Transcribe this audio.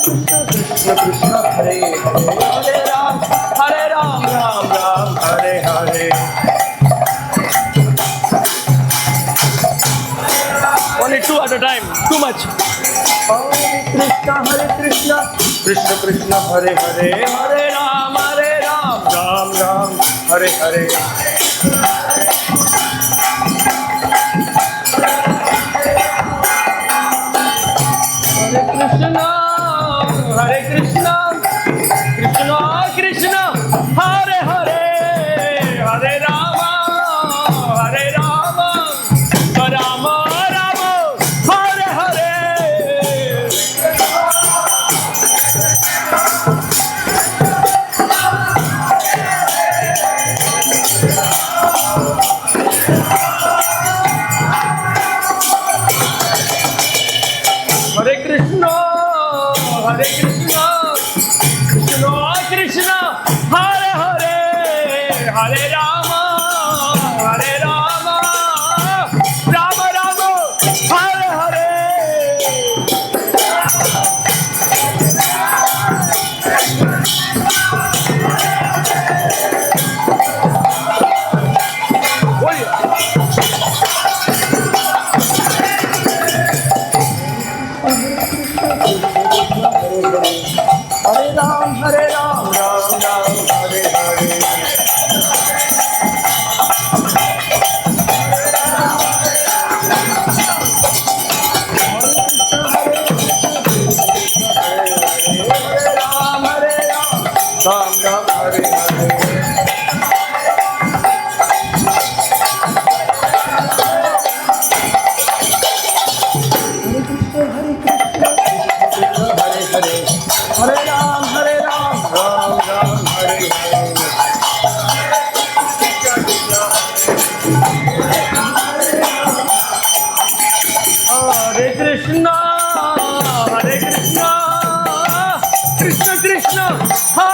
Krishna Krishna Hare Hare Ram Ram Ram Hare Hare. Only two at a time, too much. Hare Krishna, Krishna Krishna, Hare Hare, Hare Ram, Ram Ram, Hare Hare. Hare Krishna, Krishna Krishna, Hare Hare, Hare Rama, Rama Rama, Hare Hare. Hare Krishna, Krishna Krishna, Hare Hare, Hare Rama, Rama Rama, Hare Hare. Hare Ram, Ram Ram, Hare Hare. Ram Ram, Hare Hare. Hare Ram, Ram Ram, Hare Hare. Hare Krishna, Krishna Krishna, Hare